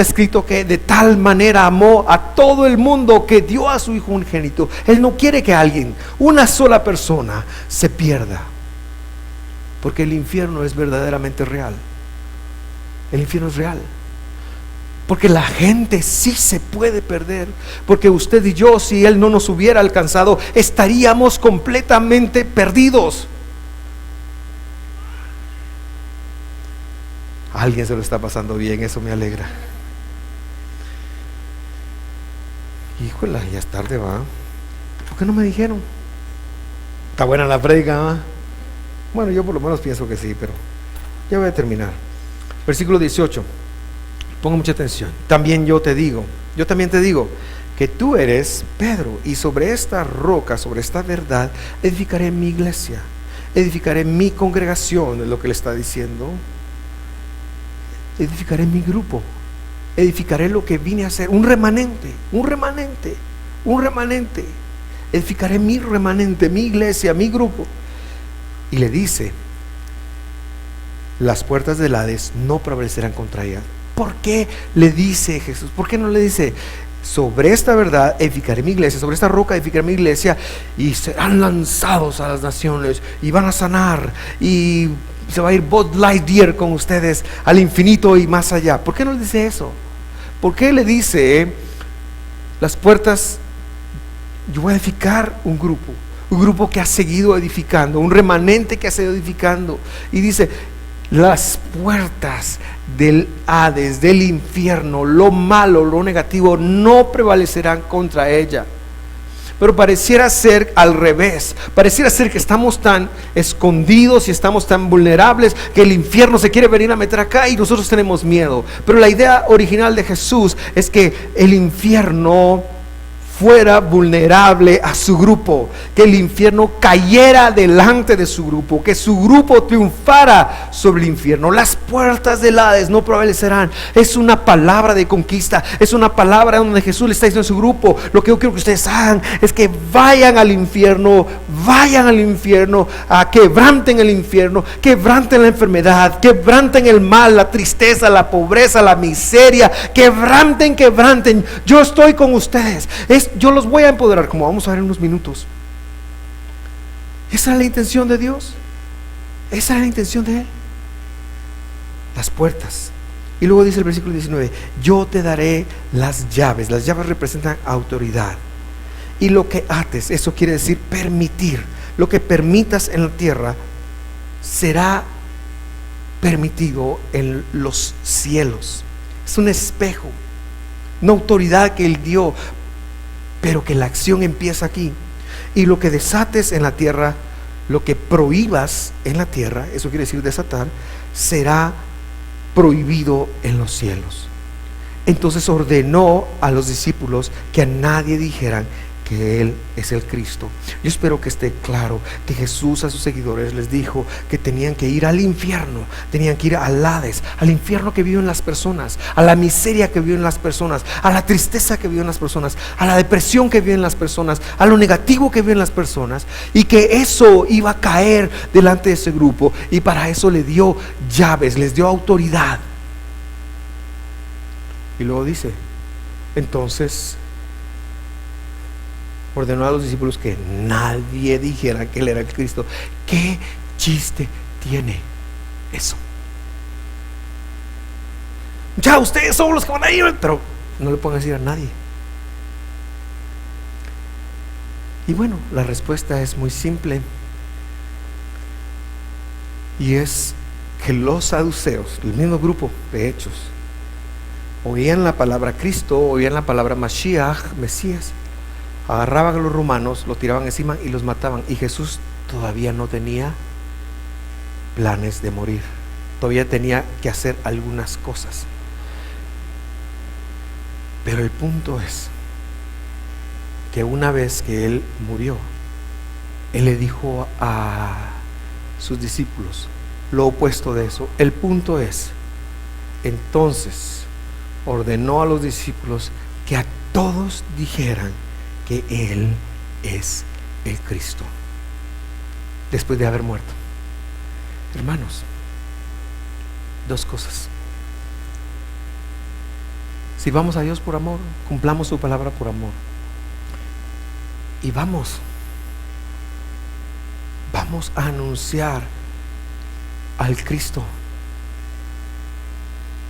S1: escrito que de tal manera amó a todo el mundo que dio a su Hijo unigénito. Él no quiere que alguien, una sola persona, se pierda, porque el infierno es verdaderamente real. El infierno es real, porque la gente sí se puede perder, porque usted y yo, si Él no nos hubiera alcanzado, estaríamos completamente perdidos. A alguien se lo está pasando bien, eso me alegra. Híjole, ya es tarde, ¿va? ¿Por qué no me dijeron? Está buena la prédica, ¿va? Bueno, yo por lo menos pienso que sí, pero ya voy a terminar. Versículo 18. Ponga mucha atención. También yo también te digo que tú eres Pedro, y sobre esta roca, sobre esta verdad, edificaré mi iglesia, edificaré mi congregación, es lo que le está diciendo. Edificaré mi grupo, edificaré lo que vine a hacer, un remanente. Edificaré mi remanente, mi iglesia, mi grupo. Y le dice: las puertas del Hades no prevalecerán contra ella. ¿Por qué le dice Jesús? ¿Por qué no le dice: sobre esta verdad edificaré mi iglesia, sobre esta roca edificaré mi iglesia, y serán lanzados a las naciones, y van a sanar, y se va a ir Buzz Lightyear con ustedes al infinito y más allá? ¿Por qué no le dice eso? ¿Por qué le dice: las puertas, yo voy a edificar un grupo que ha seguido edificando, un remanente que ha seguido edificando? Y dice: las puertas del Hades, del infierno, lo malo, lo negativo, no prevalecerán contra ella. Pero pareciera ser al revés. Pareciera ser que estamos tan escondidos y estamos tan vulnerables que el infierno se quiere venir a meter acá y nosotros tenemos miedo. Pero la idea original de Jesús es que el infierno fuera vulnerable a su grupo, que el infierno cayera delante de su grupo, que su grupo triunfara sobre el infierno. Las puertas del Hades no prevalecerán. Es una palabra de conquista, es una palabra donde Jesús le está diciendo a su grupo: lo que yo quiero que ustedes hagan es que vayan al infierno, quebranten el infierno, quebranten la enfermedad, quebranten el mal, la tristeza, la pobreza, la miseria, quebranten. Yo estoy con ustedes. Yo los voy a empoderar, como vamos a ver en unos minutos. Esa es la intención de Dios. Esa es la intención de Él. Las puertas. Y luego dice el versículo 19: yo te daré las llaves. Las llaves representan autoridad. Y lo que ates, eso quiere decir permitir. Lo que permitas en la tierra será permitido en los cielos. Es un espejo, una autoridad que Él dio, pero que la acción empieza aquí. Y lo que desates en la tierra, lo que prohíbas en la tierra, eso quiere decir desatar, será prohibido en los cielos. Entonces ordenó a los discípulos que a nadie dijeran que Él es el Cristo. Yo espero que esté claro que Jesús a sus seguidores les dijo que tenían que ir al infierno, tenían que ir al Hades, al infierno que viven las personas, a la miseria que viven las personas, a la tristeza que viven las personas, a la depresión que viven las personas, a lo negativo que viven las personas, y que eso iba a caer delante de ese grupo, y para eso le dio llaves, les dio autoridad. Y luego dice, entonces ordenó a los discípulos que nadie dijera que Él era el Cristo. ¿Qué chiste tiene eso? Ya ustedes son los que van a ir, pero no le pueden decir a nadie. Y bueno, la respuesta es muy simple, y es que los saduceos, el mismo grupo de Hechos, oían la palabra Cristo, oían la palabra Mashiach, Mesías, agarraban a los romanos, lo tiraban encima y los mataban. Y Jesús todavía no tenía planes de morir, todavía tenía que hacer algunas cosas. Pero el punto es que una vez que Él murió, Él le dijo a sus discípulos lo opuesto de eso. El punto es, entonces ordenó a los discípulos que a todos dijeran que Él es el Cristo, después de haber muerto. Hermanos, dos cosas: si vamos a Dios por amor, cumplamos su palabra por amor, y vamos a anunciar al Cristo.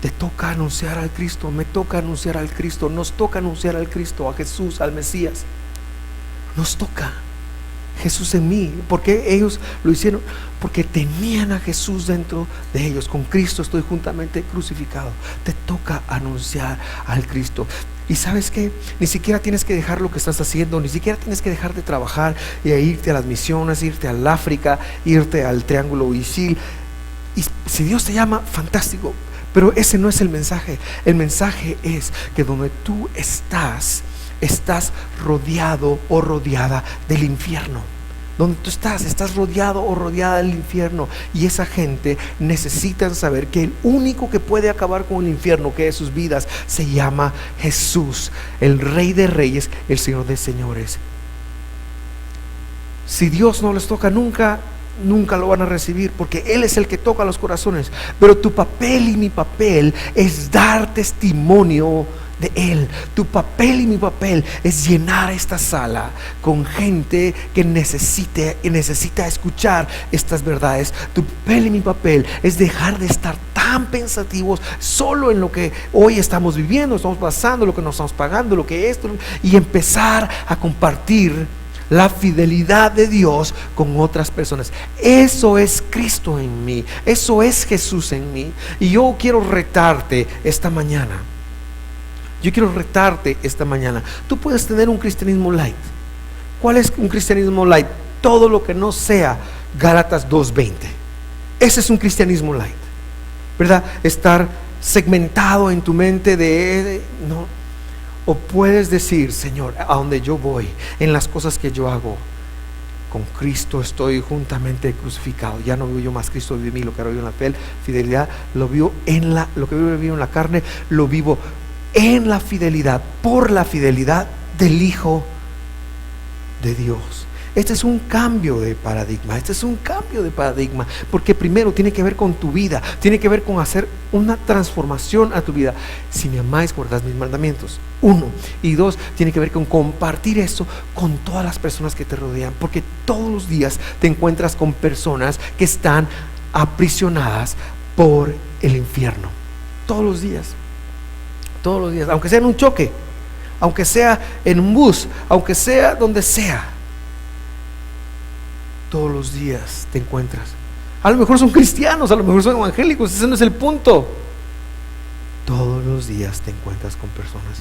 S1: Te toca anunciar al Cristo, me toca anunciar al Cristo, nos toca anunciar al Cristo, a Jesús, al Mesías. Nos toca. Jesús en mí. ¿Por qué ellos lo hicieron? Porque tenían a Jesús dentro de ellos. Con Cristo estoy juntamente crucificado. Te toca anunciar al Cristo. Y sabes qué, ni siquiera tienes que dejar lo que estás haciendo, ni siquiera tienes que dejar de trabajar y irte a las misiones, irte al África, irte al Triángulo Isil. Y si Dios te llama, fantástico. Pero ese no es el mensaje. El mensaje es que donde tú estás rodeado o rodeada del infierno. Donde tú estás rodeado o rodeada del infierno. Y esa gente necesita saber que el único que puede acabar con el infierno, que es sus vidas, se llama Jesús, el Rey de Reyes, el Señor de Señores. Si Dios no les toca nunca lo van a recibir, porque Él es el que toca los corazones. Pero tu papel y mi papel es dar testimonio de Él. Tu papel y mi papel es llenar esta sala con gente que necesita escuchar estas verdades. Tu papel y mi papel es dejar de estar tan pensativos solo en lo que hoy estamos viviendo, estamos pasando, lo que nos estamos pagando, lo que esto, y empezar a compartir la fidelidad de Dios con otras personas. Eso es Cristo en mí, eso es Jesús en mí. Y yo quiero retarte esta mañana. Tú puedes tener un cristianismo light. ¿Cuál es un cristianismo light? Todo lo que no sea Gálatas 2:20. Ese es un cristianismo light, ¿verdad? Estar segmentado en tu mente no. O puedes decir, Señor, a donde yo voy, en las cosas que yo hago, con Cristo estoy juntamente crucificado. Ya no vivo yo más, Cristo vive en mí. Lo que ahora vivo en la fe, fidelidad, lo vivo lo que vivo en la carne, lo vivo en la fidelidad, por la fidelidad del Hijo de Dios. Este es un cambio de paradigma. Porque primero tiene que ver con tu vida, tiene que ver con hacer una transformación a tu vida. Si me amáis, guardad mis mandamientos. 1. Y 2, tiene que ver con compartir eso con todas las personas que te rodean. Porque todos los días te encuentras con personas que están aprisionadas por el infierno. Todos los días, aunque sea en un choque, aunque sea en un bus, aunque sea donde sea. Todos los días te encuentras. A lo mejor son cristianos, a lo mejor son evangélicos, ese no es el punto. Todos los días te encuentras con personas